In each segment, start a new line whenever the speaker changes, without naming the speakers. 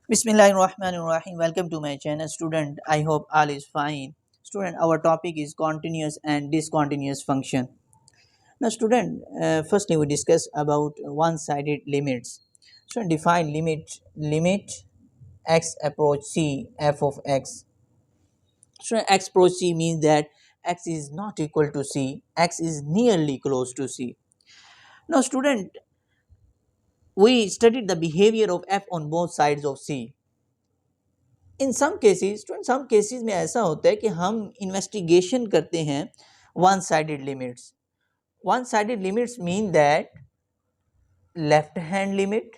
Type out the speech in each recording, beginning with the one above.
Bismillahirrahmanirrahim. Welcome to my channel, student. I hope all is fine. Student, our topic is continuous and discontinuous function. Now, student, firstly we discuss about one-sided limits. So, define limit x approach c f of x. So, x approach c means that x is not equal to c. X is nearly close to c. Now, student, we studied the behavior of f on both sides of c. In some cases में ऐसा होता है कि हम investigation करते हैं one sided limits mean that left hand limit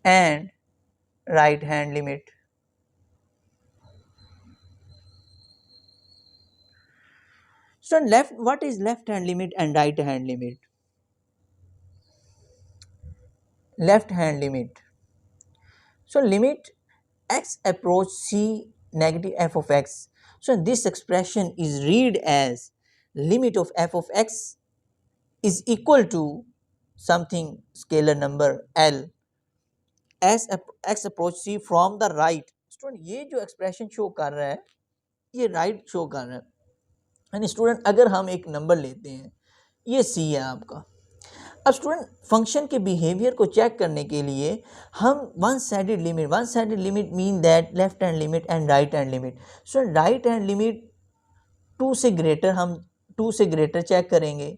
and right hand limit. So what is left hand limit and right hand limit? Left hand limit. So limit x approach c negative f of x. So this expression is read as limit of f of x is equal to something scalar number L as x approach c from the right. Student ये जो expression show कर रहा है ये right show कर रहा है. यानी स्टूडेंट अगर हम एक नंबर लेते हैं ये c है आपका. अब स्टूडेंट फंक्शन के बिहेवियर को चेक करने के लिए हम one sided limit mean that left hand limit and right hand limit. Student right hand limit 2 से ग्रेटर हम 2 से ग्रेटर चेक करेंगे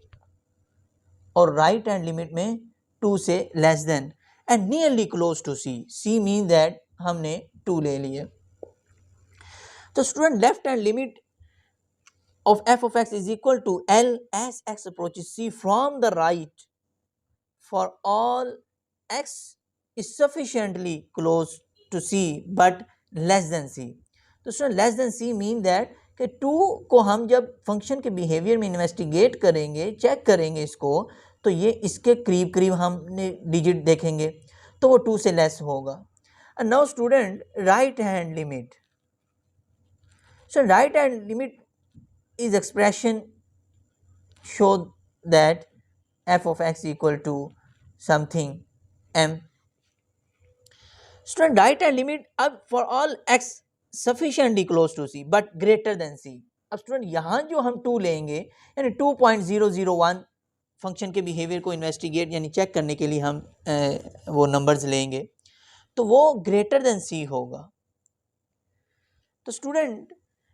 और राइट हैंड लिमिट में 2 से less than and nearly close to c mean that हमने 2 ले लिए. तो student left hand limit of f of x is equal to L as x approaches c from the right for all x is sufficiently close to c but less than c. तो student less than c mean that कि 2 को हम जब function के behaviour में investigate करेंगे check करेंगे इसको तो ये इसके करीब करीब हमने डिजिट देखेंगे तो वो 2 से लेस होगा. And now student right hand limit. So right hand limit is expression show that f of x equal to something m. Student right hand limit अब for all x sufficiently close to c but greater than c. अब student यहाँ जो हम 2 लेंगे यानी 2.001 function के behaviour को investigate यानी चेक करने के लिए हम वो नंबर्स लेंगे तो वो ग्रेटर देन c होगा. तो student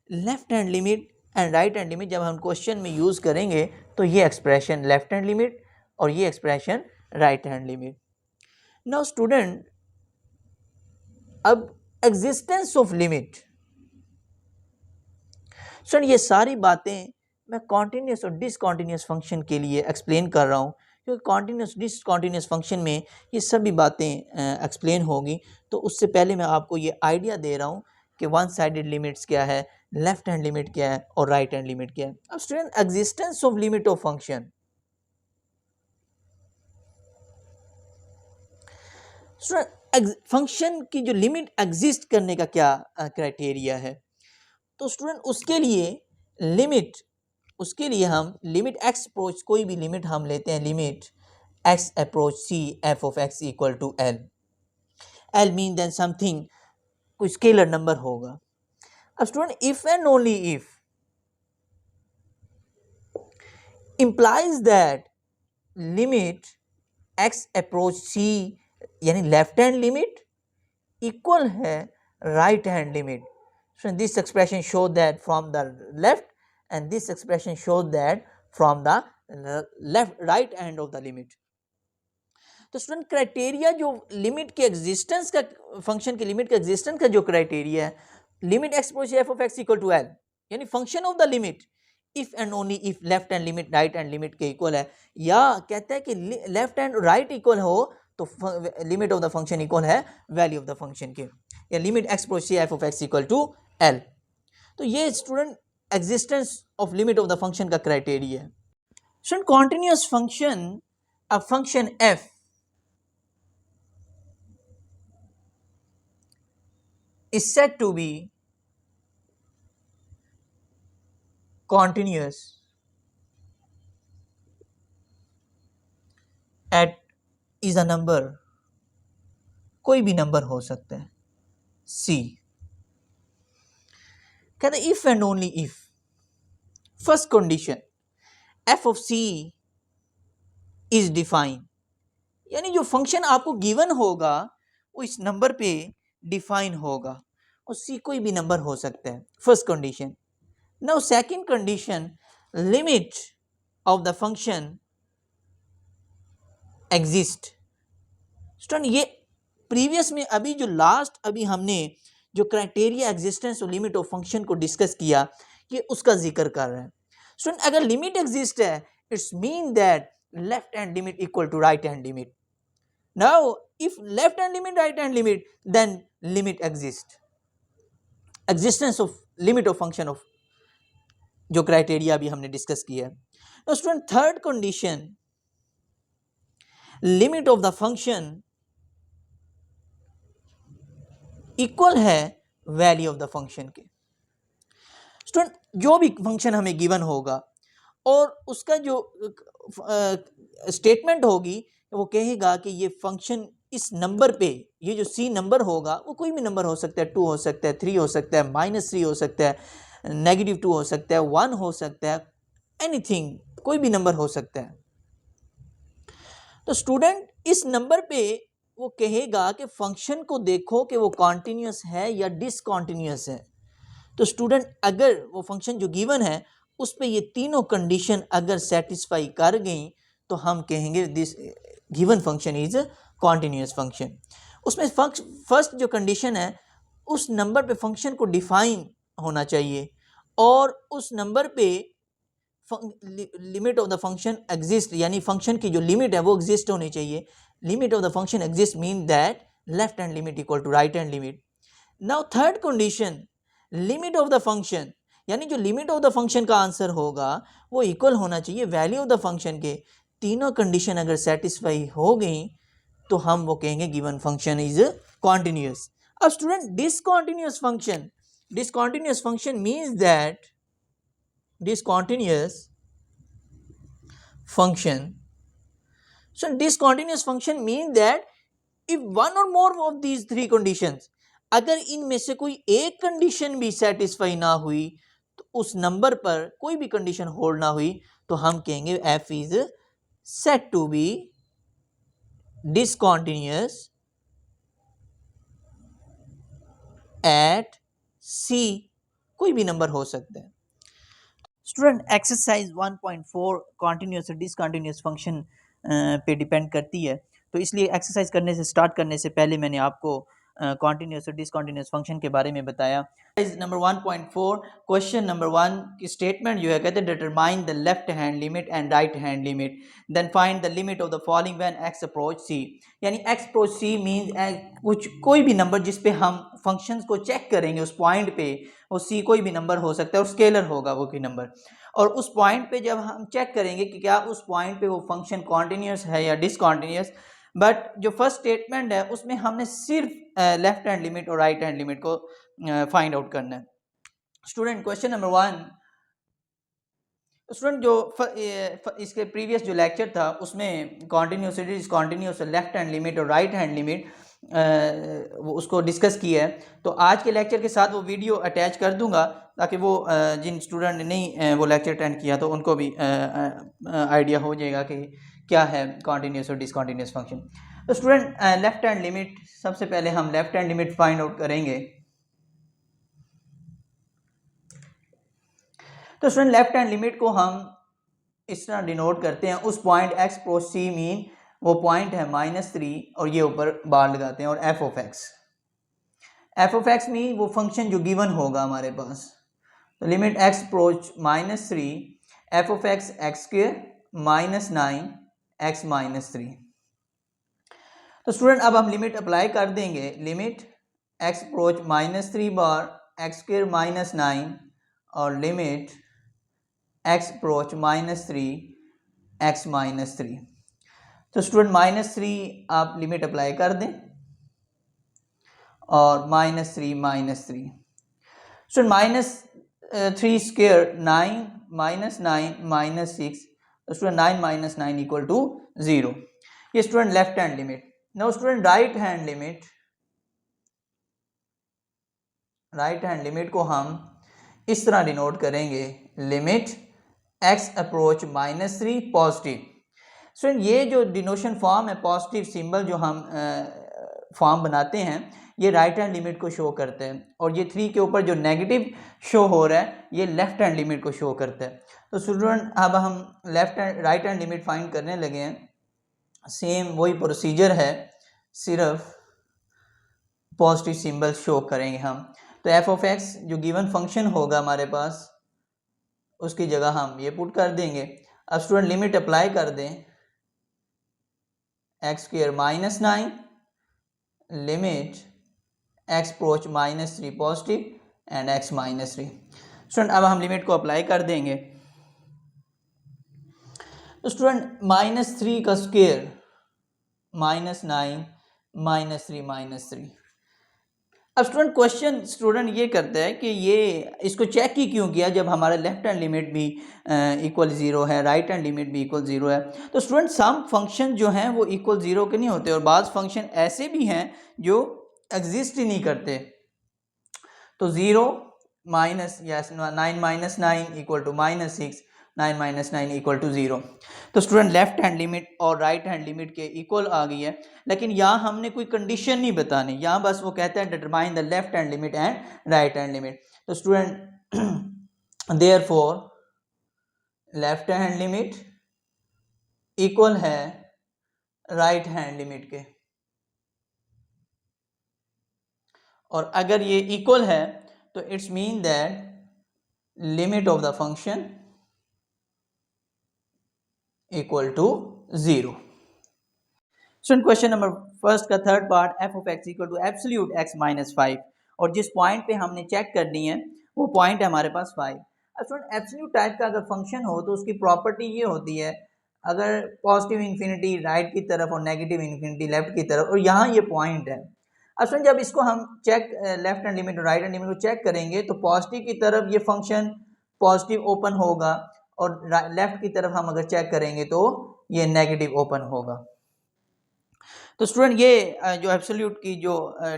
left hand limit and right hand limit जब हम क्वेश्चन में यूज़ करेंगे तो ये एक्सप्रेशन लेफ्ट हैंड लिमिट और ये expression right hand limit. Now student अब एग्जिस्टेंस ऑफ लिमिट. स्टूडेंट ये सारी बातें मैं कॉन्टिन्यूस और डिसकॉन्टिन्यूस फंक्शन के लिए एक्सप्लेन कर रहा हूँ क्योंकि कॉन्टिन्यूस डिसकॉन्टिन्यूस फंक्शन में ये सभी बातें एक्सप्लेन होगी. तो उससे पहले मैं आपको ये आइडिया दे रहा हूँ कि वन साइडेड लिमिट्स क्या है, लेफ्ट हैंड लिमिट क्या है और राइट हैंड लिमिट क्या है. अब student existence of limit of function. Student function की जो लिमिट एग्जिस्ट करने का क्या क्राइटेरिया है. तो स्टूडेंट उसके लिए हम लिमिट एक्स अप्रोच कोई भी लिमिट हम लेते हैं limit x approach c f of x equal to l. L mean then something कोई स्केलर नंबर होगा. अब student if and only if implies that limit x approach c यानी left hand limit equal है right hand limit. So this expression shows that from the left and this expression shows that from the right hand of the limit. तो student criteria जो limit के existence का function की limit के existence का जो criteria है limit x approach f of x equal to l यानी function of the limit if and only if left hand limit right hand limit के इक्वल है या कहता है कि लेफ्ट हैंड राइट इक्वल हो तो limit of the function equal है वैल्यू ऑफ द फंक्शन के या limit x approach f of x equal to l. तो ये student existence of limit of the function का क्राइटेरिया है. Student continuous function a function f is said to be continuous at is a number कोई भी number हो सकता है। C कहते हैं if and only if first condition f of c is define, यानी जो फंक्शन आपको गिवन होगा वो इस नंबर पे डिफाइन होगा और सी कोई भी नंबर हो सकता है, first condition. Now second condition, limit of the function exist. Student ये प्रीवियस में अभी जो लास्ट अभी हमने जो क्राइटेरिया एग्जिस्टेंस और लिमिट ऑफ फंक्शन को डिस्कस किया, ये उसका जिक्र कर रहे हैं। स्टूडेंट अगर लिमिट एग्जिस्ट है, it's mean that left hand limit equal to right hand limit. Now if left hand limit right hand limit, then limit exist, existence of limit of function of जो criteria अभी हमने discuss किया है। Now student third condition, limit of the function equal है value of the function के। Student जो भी function हमें गिवन होगा और उसका जो स्टेटमेंट होगी वो कहेगा कि ये फंक्शन इस नंबर पे, ये जो सी नंबर होगा वो कोई भी नंबर हो सकता है, 2 हो सकता है, 3 हो सकता है, -3 हो सकता है, -2 हो सकता है, 1 हो सकता है, एनीथिंग, कोई भी नंबर हो सकता है। तो स्टूडेंट इस नंबर पे वो कहेगा कि फंक्शन को देखो कि वो कॉन्टिन्यूस है या डिसकॉन्टिन्यूस है। तो स्टूडेंट अगर वो फंक्शन जो गिवन है उस पे ये तीनों कंडीशन अगर सेटिस्फाई कर गई तो हम कहेंगे this given function is continuous function. उसमें फर्स्ट जो कंडीशन है, उस नंबर पे फंक्शन को डिफाइन होना चाहिए और उस नंबर पे limit of the function exist, यानी फंक्शन की जो लिमिट है वो एग्जिस्ट होनी चाहिए। Limit of the function exist mean that left hand limit equal to right hand limit. Now third condition, limit of the function, यानी जो लिमिट ऑफ द फंक्शन का आंसर होगा वो इक्वल होना चाहिए वैल्यू ऑफ द फंक्शन के। तीनों condition अगर सेटिस्फाई हो गई तो हम वो कहेंगे गिवन फंक्शन इज कॉन्टिन्यूस। अब student discontinuous function, discontinuous function means that discontinuous function. So discontinuous function means that if one or more of these three conditions, अगर इनमें से कोई एक कंडीशन भी सेटिस्फाई ना हुई तो उस नंबर पर कोई भी कंडीशन होल्ड ना हुई तो हम कहेंगे f is said to be discontinuous at C। कोई भी नंबर हो सकता है। स्टूडेंट एक्सरसाइज 1.4 कॉन्टीन्यूस और डिसकॉन्टीन्यूस फंक्शन पे डिपेंड करती है, तो इसलिए एक्सरसाइज करने से स्टार्ट करने से पहले मैंने आपको कॉन्टीन्यूस और डिसकॉन्टीन्यूस फंक्शन के बारे में बताया। नंबर 1.4 क्वेश्चन नंबर 1 की स्टेटमेंट जो है कहते हैं determine the left hand limit and right hand limit, then find the limit of the following when x approach c। यानी x अप्रोच c मींस कुछ कोई भी नंबर जिस पे हम फंक्शंस को चेक करेंगे उस पॉइंट पे, वो c कोई भी नंबर हो सकता है और स्केलर होगा वो कोई नंबर, और उस पॉइंट पे जब हम चेक करेंगे कि क्या उस पॉइंट पे वो फंक्शन कॉन्टिन्यूस है या डिसकॉन्टिन्यूस। बट जो फर्स्ट स्टेटमेंट है उसमें हमने सिर्फ लेफ्ट हैंड लिमिट और राइट हैंड लिमिट को फाइंड आउट करना है। स्टूडेंट क्वेश्चन नंबर 1, स्टूडेंट जो इसके प्रीवियस जो लेक्चर था उसमें continuous discontinuous left hand limit और राइट हैंड लिमिट वो उसको डिस्कस किया है, तो आज के लेक्चर के साथ वो वीडियो अटैच कर दूंगा ताकि वो जिन स्टूडेंट ने नहीं वो लेक्चर अटेंड किया तो उनको भी आइडिया हो जाएगा कि क्या है कॉन्टिन्यूस और डिसकॉन्टिन्यूस फंक्शन। तो स्टूडेंट लेफ्ट हैंड लिमिट, सबसे पहले हम left hand limit find out करेंगे। तो स्टूडेंट लेफ्ट हैंड लिमिट को हम इस तरह डिनोट करते हैं, उस point x approach c mean वो पॉइंट है -3 और ये ऊपर बार लगाते हैं और f ऑफ x मीन वो फंक्शन जो गिवन होगा हमारे पास। तो limit x approach -3 f of x x² -9 x -3। तो स्टूडेंट अब हम लिमिट अप्लाई कर देंगे, लिमिट x अप्रोच -3 बार x² -9 और लिमिट x अप्रोच -3 x -3। तो स्टूडेंट -3 आप लिमिट अप्लाई कर दें और -3 -3। स्टूडेंट -3 स्क्वायर 9 -9 -6, तो स्टूडेंट 9 -9 इक्वल टू 0। ये student left hand limit. Now student right hand limit, right hand limit को हम इस तरह डिनोट करेंगे, limit x approach -3 positive. Student ये जो डिनोशन फॉर्म है, पॉजिटिव सिंबल जो हम फॉर्म बनाते हैं, ये राइट हैंड लिमिट को शो करते हैं, और ये 3 के ऊपर जो नेगेटिव शो हो रहा है ये लेफ्ट हैंड लिमिट को शो करता है। तो स्टूडेंट अब हम राइट हैंड लिमिट फाइंड करने लगे हैं। सेम वही प्रोसीजर है, सिर्फ पॉजिटिव सिंबल शो करेंगे हम। तो एफ ऑफ एक्स जो गिवन फंक्शन होगा हमारे पास, उसकी जगह हम ये पुट कर देंगे। अब स्टूडेंट लिमिट अप्लाई कर दें, x² -9 limit x approach -3 positive and x -3। Student अब हम लिमिट को अप्लाई कर देंगे। तो स्टूडेंट -3 का स्क्वायर -9 -3 -3। अब स्टूडेंट क्वेश्चन स्टूडेंट ये करता है कि ये इसको चेक ही क्यों किया जब हमारा लेफ्ट हैंड लिमिट भी इक्वल 0 है, राइट हैंड लिमिट भी इक्वल 0 है। तो स्टूडेंट सम फंक्शन जो हैं वो इक्वल 0 के नहीं होते, और बाज़ फंक्शन ऐसे भी हैं जो एग्जिस्ट ही नहीं करते। तो 0 माइनस या 9 - 9 इक्वल टू -6, 9 - 9 इक्वल टू 0। तो स्टूडेंट लेफ्ट हैंड लिमिट और राइट हैंड लिमिट के इक्वल आ गई है, लेकिन यहाँ हमने कोई कंडीशन नहीं बतानी, यहाँ बस वो कहता है determine the left hand limit and right hand limit. तो student therefore left hand limit equal है राइट हैंड लिमिट के, और अगर ये इक्वल है तो it's mean that limit of the function equal to 0। Student question number first का third part, f of x equal to absolute x -5, और जिस पॉइंट पे हमने चेक करनी है वो पॉइंट है हमारे पास 5। अब स्टूडेंट एब्सोल्यूट टाइप का अगर फंक्शन हो तो उसकी प्रॉपर्टी ये होती है, अगर पॉजिटिव इन्फिनिटी राइट की तरफ और नेगेटिव इन्फिनिटी लेफ्ट की तरफ, और यहाँ ये पॉइंट है। अब स्टूडेंट जब इसको हम चेक लेफ्ट हैंड लिमिट और राइट हैंड लिमिट को चेक करेंगे तो पॉजिटिव की तरफ ये फंक्शन पॉजिटिव ओपन होगा, और लेफ्ट की तरफ हम अगर चेक करेंगे तो ये नेगेटिव ओपन होगा। तो स्टूडेंट ये जो एब्सोल्यूट की जो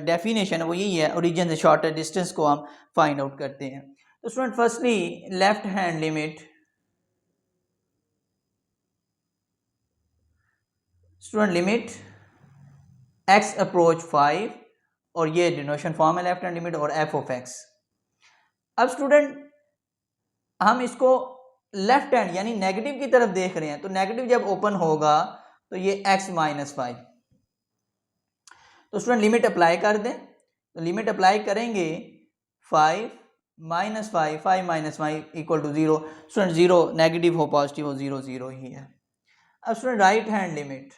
डेफिनेशन है वो यही है, ओरिजिन से शॉर्टर डिस्टेंस को हम फाइंड आउट करते हैं। तो student firstly left hand limit, student limit x approach 5, और ये डिनोशन फॉर्म है लेफ्ट हैंड लिमिट, और f ऑफ x। अब स्टूडेंट हम इसको लेफ्ट हैंड यानी नेगेटिव की तरफ देख रहे हैं, तो नेगेटिव जब ओपन होगा तो ये x -5। तो स्टूडेंट लिमिट अप्लाई कर दें, तो लिमिट अप्लाई करेंगे 5 -5, 5 - 5 इक्वल टू 0। स्टूडेंट 0 नेगेटिव हो पॉजिटिव हो, 0 0 ही है। अब student right hand limit,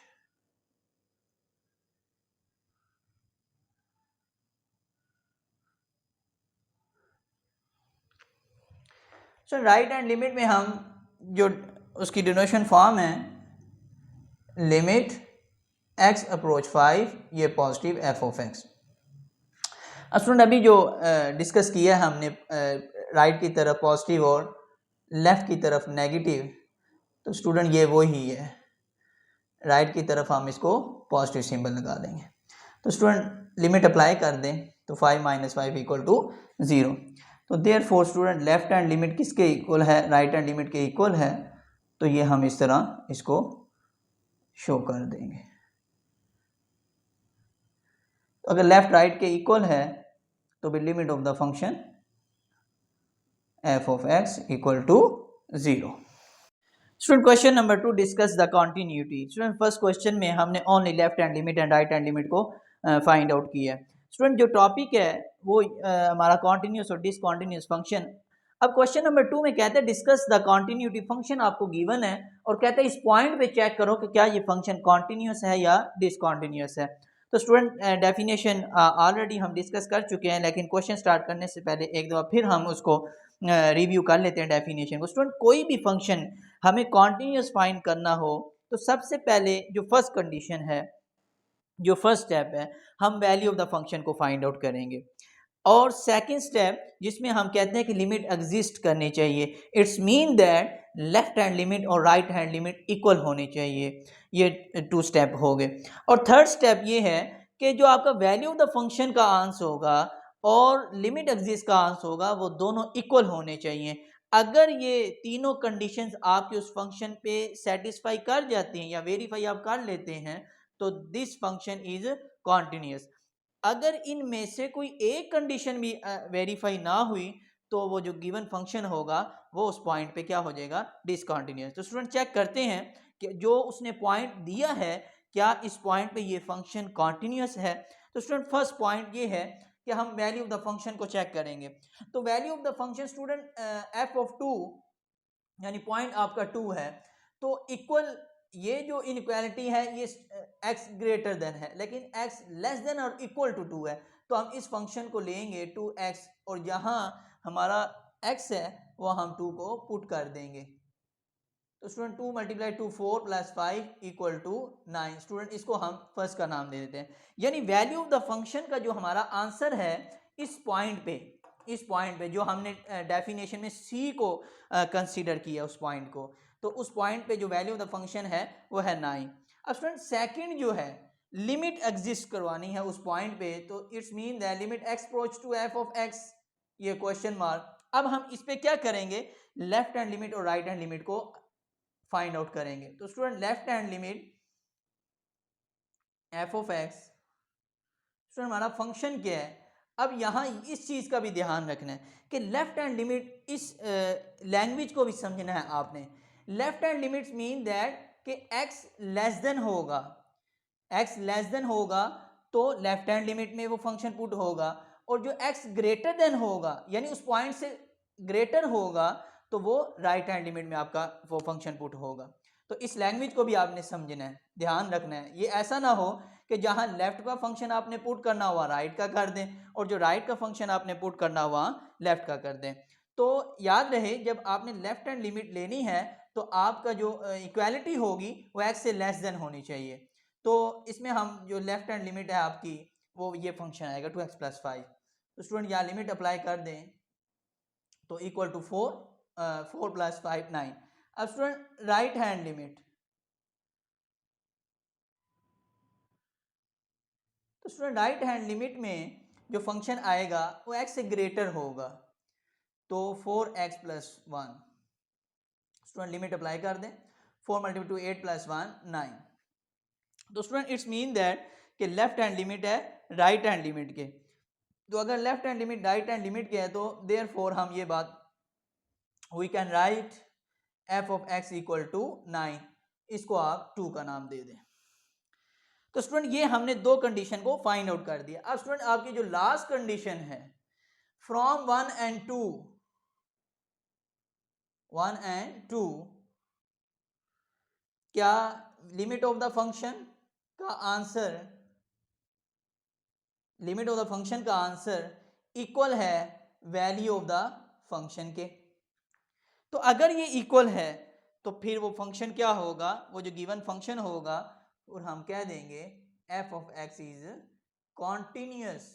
student right hand limit में हम जो उसकी डिनोशन फॉर्म है, लिमिट x अप्रोच 5, ये पॉजिटिव f ऑफ x। अब स्टूडेंट अभी जो डिस्कस किया है हमने, राइट की तरफ पॉजिटिव और लेफ्ट की तरफ नेगेटिव, तो स्टूडेंट ये वो ही है, राइट की तरफ हम इसको पॉजिटिव सिंबल लगा देंगे। तो स्टूडेंट लिमिट अप्लाई कर दें तो 5 - 5 इक्वल टू 0। तो therefore student left hand limit किसके इक्वल है, राइट हैंड लिमिट के इक्वल है, तो ये हम इस तरह इसको शो कर देंगे। तो अगर लेफ्ट राइट के इक्वल है तो भी limit of the function f of x equal to 0। Student question number 2, discuss the continuity. Student first question में हमने only left hand limit and right hand limit को फाइंड आउट किया है। Student जो टॉपिक है वो हमारा कॉन्टिन्यूस और डिसकॉन्टिन्यूस फंक्शन। अब क्वेश्चन नंबर 2 में कहते हैं डिस्कस द कॉन्टिन्यूटी, फंक्शन आपको गिवन है और कहते हैं इस पॉइंट पे चेक करो कि क्या ये फंक्शन कॉन्टिन्यूस है या डिसकॉन्टिन्यूस है। तो स्टूडेंट डेफिनेशन ऑलरेडी हम डिस्कस कर चुके हैं, लेकिन क्वेश्चन स्टार्ट करने से पहले एक दफ़ा फिर हम उसको रिव्यू कर लेते हैं डेफिनेशन को। स्टूडेंट कोई भी फंक्शन हमें कॉन्टिन्यूस फाइंड करना हो तो सबसे पहले जो फर्स्ट कंडीशन है, जो फर्स्ट स्टेप है, हम वैल्यू ऑफ द फंक्शन को फाइंड आउट करेंगे, और सेकंड स्टेप जिसमें हम कहते हैं कि लिमिट एग्जिस्ट करनी चाहिए, it's mean that left hand limit और राइट हैंड लिमिट इक्वल होनी चाहिए। ये 2 स्टेप हो गए। और थर्ड स्टेप ये है कि जो आपका वैल्यू ऑफ द फंक्शन का आंसर होगा और लिमिट एग्जिस्ट का आंसर होगा वो दोनों इक्वल होने चाहिए। अगर ये तीनों कंडीशंस आपके उस फंक्शन पे सेटिस्फाई कर जाती हैं या वेरीफाई आप कर लेते हैं तो दिस फंक्शन इज कॉन्टिन्यूस। अगर इनमें से कोई एक कंडीशन भी वेरीफाई ना हुई तो वो जो गिवन फंक्शन होगा वो उस पॉइंट पे क्या हो जाएगा, डिसकंटिन्यूअस। तो स्टूडेंट चेक करते हैं कि जो उसने पॉइंट दिया है क्या इस पॉइंट पे ये फंक्शन कॉन्टिन्यूअस है। तो स्टूडेंट फर्स्ट पॉइंट ये है कि हम वैल्यू ऑफ द फंक्शन को चेक करेंगे। तो value of the function student F of 2 यानी पॉइंट आपका 2 है तो इक्वल, ये जो इनइक्वालिटी है ये x ग्रेटर देन है लेकिन x लेस देन और इक्वल टू 2 है। तो हम इस फंक्शन को लेंगे 2x और जहां हमारा x है वो हम 2 को पुट कर देंगे। तो student 2 multiply 2 4 plus 5 equal to 9। Student इसको हम फर्स्ट का नाम दे देते हैं। यानी वैल्यू ऑफ द फंक्शन का जो हमारा आंसर है इस पॉइंट पे जो हमने डेफिनेशन में c को कंसीडर किया उस पॉइंट को, तो उस पॉइंट पे जो वैल्यू ऑफ द फंक्शन है वो है 9। अब स्टूडेंट सेकंड जो है लिमिट एग्जिस्ट करवानी है उस पॉइंट पे, तो it's mean that limit x approach to f of x, ये क्वेश्चन मार्क। अब हम इस पे क्या करेंगे, लेफ्ट हैंड लिमिट और राइट हैंड लिमिट को फाइंड आउट करेंगे। तो student left hand limit f of x, student हमारा फंक्शन क्या है। अब यहाँ इस चीज़ का भी ध्यान रखना है कि लेफ्ट हैंड लिमिट, इस लैंग्वेज को भी समझना है आपने। Left hand limits mean that कि x लेस देन होगा, x लेस देन होगा तो लेफ्ट हैंड लिमिट में वो फंक्शन पुट होगा, और जो x ग्रेटर देन होगा यानी उस पॉइंट से ग्रेटर होगा तो वो राइट हैंड लिमिट में आपका वो फंक्शन पुट होगा। तो इस लैंग्वेज को भी आपने समझना है, ध्यान रखना है। ये ऐसा ना हो कि जहां लेफ्ट का फंक्शन आपने पुट करना हुआ राइट का कर दें और जो राइट का फंक्शन आपने पुट करना हुआ लेफ्ट का कर दें। तो याद रहे जब आपने लेफ्ट हैंड लिमिट लेनी है तो आपका जो इक्वालिटी होगी वो x से लेस देन होनी चाहिए। तो इसमें हम जो लेफ्ट हैंड लिमिट है आपकी वो ये फंक्शन आएगा 2x प्लस 5। तो स्टूडेंट यहाँ लिमिट अप्लाई कर दें तो इक्वल टू 4 प्लस 5 9। अब स्टूडेंट राइट हैंड लिमिट, तो स्टूडेंट राइट हैंड लिमिट में जो फंक्शन आएगा वो x से ग्रेटर होगा तो 4x plus 1। Student limit apply कर दें 4 मल्टीप्लाई टू 8 प्लस 1 9। तो स्टूडेंट इट्स मीन दैट कि लेफ्ट हैंड लिमिट है राइट हैंड लिमिट के। तो अगर left hand limit right hand limit के है तो देयरफॉर हम ये बात we can write f of x equal to 9, इसको आप 2 का नाम दे दें। तो स्टूडेंट ये हमने दो कंडीशन को फाइंड आउट कर दिया। अब स्टूडेंट आपकी जो लास्ट कंडीशन है फ्रॉम 1 एंड 2 क्या लिमिट ऑफ द फंक्शन का answer, limit of the function का आंसर इक्वल है वैल्यू ऑफ द फंक्शन के। तो अगर ये इक्वल है तो फिर वो फंक्शन क्या होगा, वो जो गिवन फंक्शन होगा और हम कह देंगे f of x is continuous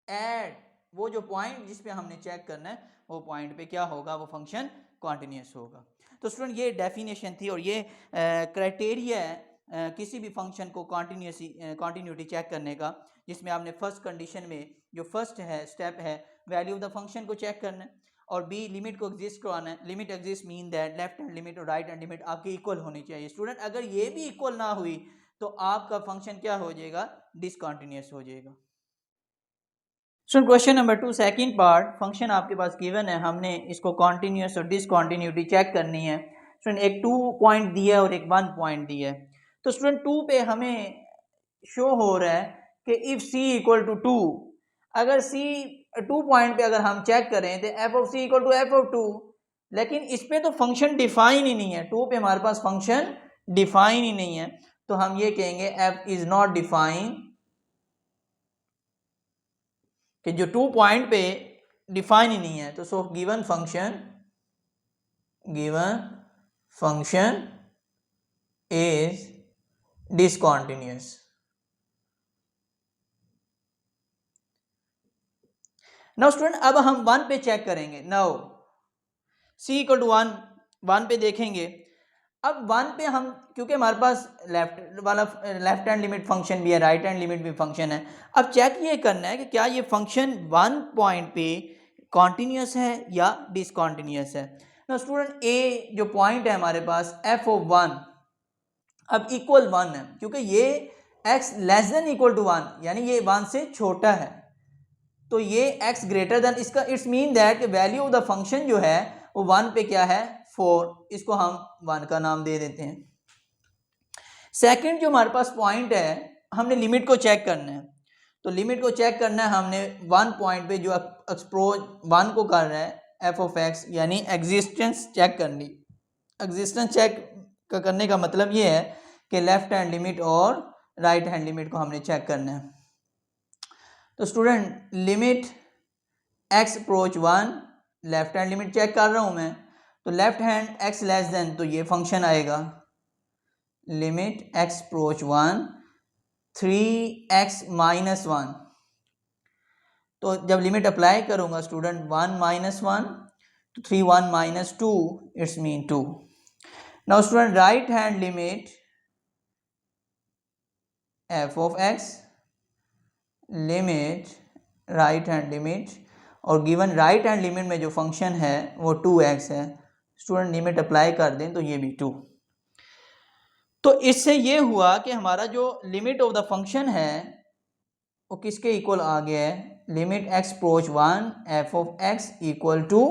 at वो जो पॉइंट जिस पे हमने चेक करना है वो पॉइंट पे क्या होगा, वो फंक्शन कॉन्टिन्यूअस होगा। तो स्टूडेंट ये डेफिनेशन थी और ये क्राइटेरिया है किसी भी फंक्शन को कॉन्टिन्यूटी चेक करने का, जिसमें आपने फर्स्ट कंडीशन में जो फर्स्ट है स्टेप है वैल्यू ऑफ द फंक्शन को चेक करना है और बी लिमिट को एग्जिस्ट करवाना है। Limit exist mean that left hand limit और राइट हैंड लिमिट आपकी इक्वल होनी चाहिए। स्टूडेंट अगर ये भी इक्वल ना हुई तो आपका फंक्शन क्या हो जाएगा, डिसकंटिन्यूअस हो जाएगा। So question number 2 second part, function आपके पास गिवन है, हमने इसको कॉन्टिन्यूअस और डिसकंटिन्यूटी चेक करनी है। स्टूडेंट एक 2 पॉइंट दिया है और एक 1 पॉइंट दिया है। तो स्टूडेंट 2 पे हमें शो हो रहा है कि इफ c इक्वल टू 2, अगर c 2 पॉइंट पे अगर हम चेक करें तो f of c equal to f of 2, लेकिन इस पे तो फंक्शन डिफाइन ही नहीं है। 2 पे हमारे पास फंक्शन डिफाइन ही नहीं है, तो हम ये कहेंगे f इज नॉट डिफाइन, कि जो 2 पॉइंट पे डिफाइन ही नहीं है। तो so given function is discontinuous. Now student अब हम 1 पे चेक करेंगे। नाउ c इक्वल टू 1 पे देखेंगे। अब वन पे हम, क्योंकि हमारे पास लेफ्ट हैंड लिमिट फंक्शन भी है, राइट हैंड लिमिट भी फंक्शन है, अब चेक ये करना है कि क्या ये फंक्शन वन पॉइंट पे कॉन्टिन्यूस है या डिसकॉन्टिन्यूस है। ना स्टूडेंट, ए जो पॉइंट है हमारे पास एफ ऑफ वन अब इक्वल वन है, क्योंकि ये X less than equal to one, यानी ये वन से छोटा है, तो ये एक्स ग्रेटर देन, इसका it's mean that value of the function जो है वो वन पे क्या है, 4, इसको हम वन का नाम दे देते हैं। सेकंड जो हमारे पास पॉइंट है, हमने लिमिट को चेक करना है, तो लिमिट को चेक करना है हमने वन पॉइंट पे जो अप्रोच वन को कर रहा है एफ ऑफ एक्स, यानी एग्जिस्टेंस चेक करनी। एग्जिस्टेंस चेक का करने का मतलब ये है कि लेफ्ट हैंड लिमिट और राइट हैंड लिमिट को हमने चेक करना है। तो student, limit x approach one, left hand limit check कर रहा हूं मैं, तो left hand X less than, तो ये फंक्शन आएगा limit x approach one 3x minus one. तो जब लिमिट अप्लाई करूंगा स्टूडेंट 1 माइनस वन, तो 3 1 minus 2, it's mean 2। Now student, right hand limit F of x, limit right hand limit, और given right hand limit में जो function है वो 2x है। स्टूडेंट, लिमिट अप्लाई कर दें तो ये भी 2। तो इससे ये हुआ कि हमारा जो लिमिट ऑफ द फंक्शन है वो किसके इक्वल आ गया है, limit x approach one f of x equal to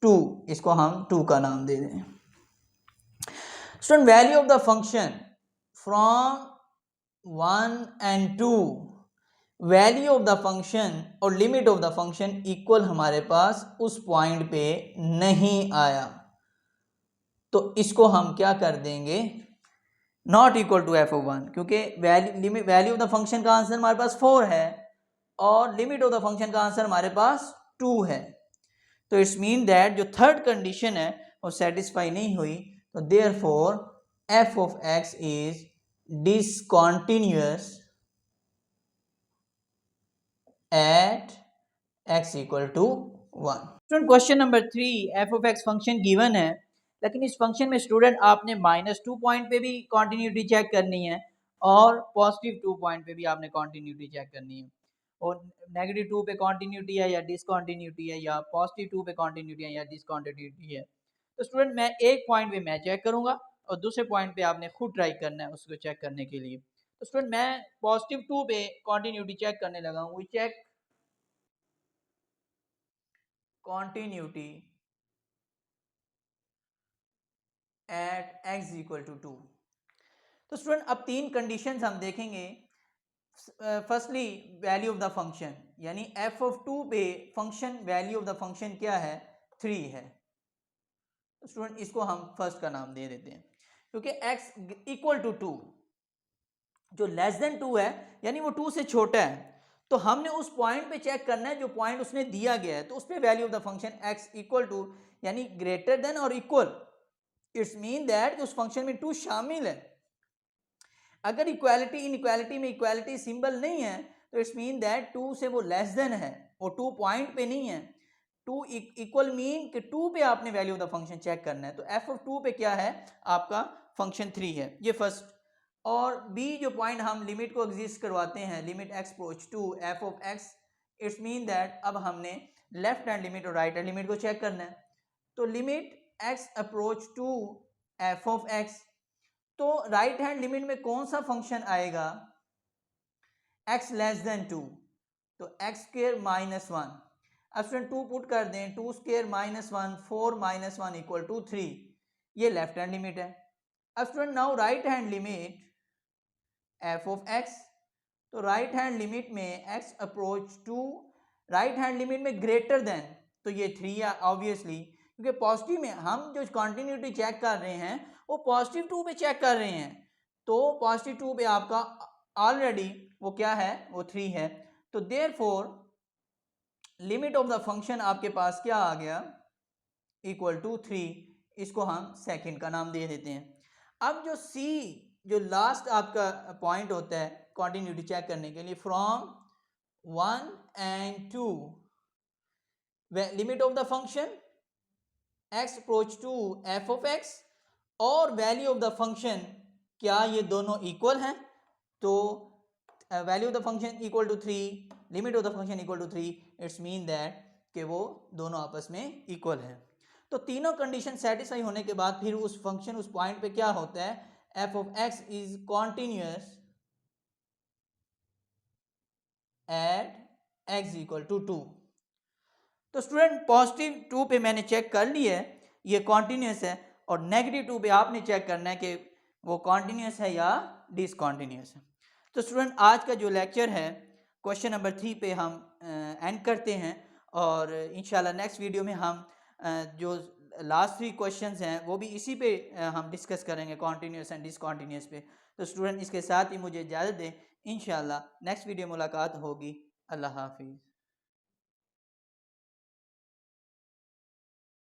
2, इसको हम 2 का नाम दे दें। Student, value of the function from 1 and 2, value of the function और limit of the function equal हमारे पास उस पॉइंट पे नहीं आया, तो इसको हम क्या कर देंगे, not equal to F of one, क्योंकि वैल्यू ऑफ द फंक्शन का आंसर हमारे पास 4 है और लिमिट ऑफ द फंक्शन का आंसर हमारे पास 2 है। तो इट्स मीन दैट जो थर्ड कंडीशन है वो सेटिस्फाई नहीं हुई, तो therefore F of X is discontinuous at X equal to 1। Student, question number 3, F of X function given है, लेकिन इस फंक्शन में स्टूडेंट आपने -2 पॉइंट पे भी कॉन्टिन्यूटी चेक करनी है और +2 पॉइंट पे भी आपने कॉन्टिन्यूटी चेक करनी है, और -2 पे कॉन्टिन्यूटी है या डिसकॉन्टिन्यूटी है, या +2 पे कॉन्टिन्यूटी है या डिसकॉन्टिन्यूटी है। तो स्टूडेंट, मैं एक पॉइंट पे मैं चेक करूंगा और दूसरे पॉइंट पे आपने खुद ट्राई करना है उसको चेक करने के लिए। तो स्टूडेंट, मैं +2 पे कॉन्टिन्यूटी चेक करने लगा हूँ। We check continuity at x equal to 2। तो स्टूडेंट, अब 3 कंडीशंस हम देखेंगे। Firstly value of the function, यानी एफ ऑफ 2 पे function value of the function क्या है, 3 है। तो स्टूडेंट, इसको हम फर्स्ट का नाम दे देते हैं, क्योंकि x इक्वल टू 2 जो लेस देन 2 है, यानी वो 2 से छोटा है, तो हमने उस पॉइंट पे चेक करना है जो पॉइंट उसने दिया गया है, तो उस पे value of the function x equal to, यानी ग्रेटर देन और इक्वल, इट्स मीन दैट उस फंक्शन में 2 शामिल है। अगर इक्वालिटी इनइक्वालिटी में इक्वालिटी सिंबल नहीं है, तो इट्स मीन दैट 2 से वो लेस देन है, वो 2 पॉइंट पे नहीं है। 2 इक्वल मीन कि 2 पे आपने value of the function check करना है, तो एफ ऑफ 2 पे क्या है, आपका फंक्शन 3 है, ये फर्स्ट। और बी जो पॉइंट हम लिमिट को एग्जिस्ट करवाते हैं, limit x approach two F of X, it's mean that अब हमने लेफ्ट हैंड लिमिट और राइट हैंड लिमिट को चेक करना है। तो limit x approach two F of X, तो राइट हैंड लिमिट में कौन सा फंक्शन आएगा, x लेस देन 2, तो x स्क्वायर माइनस 1। अब स्टूडेंट 2 पुट कर दें, 2 square minus 1, 4 minus 1 equal to 3, ये लेफ्ट हैंड लिमिट है। अब student, now right hand limit F of x, तो राइट हैंड लिमिट में x approach two, right hand limit में ग्रेटर देन, तो ये 3 है ऑब्वियसली, क्योंकि पॉजिटिव में हम जो कंटिन्यूटी चेक कर रहे हैं वो +2 पे चेक कर रहे हैं, तो +2 पे आपका ऑलरेडी वो क्या है, वो 3 है। तो therefore limit of the function आपके पास क्या आ गया, इक्वल टू 3, इसको हम सेकंड का नाम दे देते हैं। अब जो सी, जो लास्ट आपका पॉइंट होता है कंटिन्यूटी चेक करने के लिए, from 1 and 2, limit of the function x approach to f of x और वैल्यू ऑफ द फंक्शन, क्या ये दोनों इक्वल हैं? तो value of the function equal to 3, limit of the function equal to 3, it's mean that कि वो दोनों आपस में इक्वल हैं। तो तीनों कंडीशन सेटिस्फाई होने के बाद फिर उस फंक्शन उस पॉइंट पे क्या होता है, F of X is continuous at X equal to 2। तो स्टूडेंट पॉजिटिव 2 पे मैंने चेक कर लिया है ये कॉन्टिन्यूस है, और नेगेटिव 2 पे आपने चेक करना है कि वो कॉन्टिन्यूस है या डिसकॉन्टिन्यूस है। तो स्टूडेंट आज का जो लेक्चर है क्वेश्चन नंबर 3 पे हम एंड करते हैं, और इंशाल्लाह नेक्स्ट वीडियो में हम जो लास्ट 3 क्वेश्चंस हैं वो भी इसी पे हम डिस्कस करेंगे, कॉन्टिन्यूस एंड डिसकॉन्टिन्यूस पे। तो स्टूडेंट इसके साथ ही मुझे इजाज़त दें, इंशाल्लाह नेक्स्ट वीडियो मुलाकात होगी। अल्लाह हाफिज़।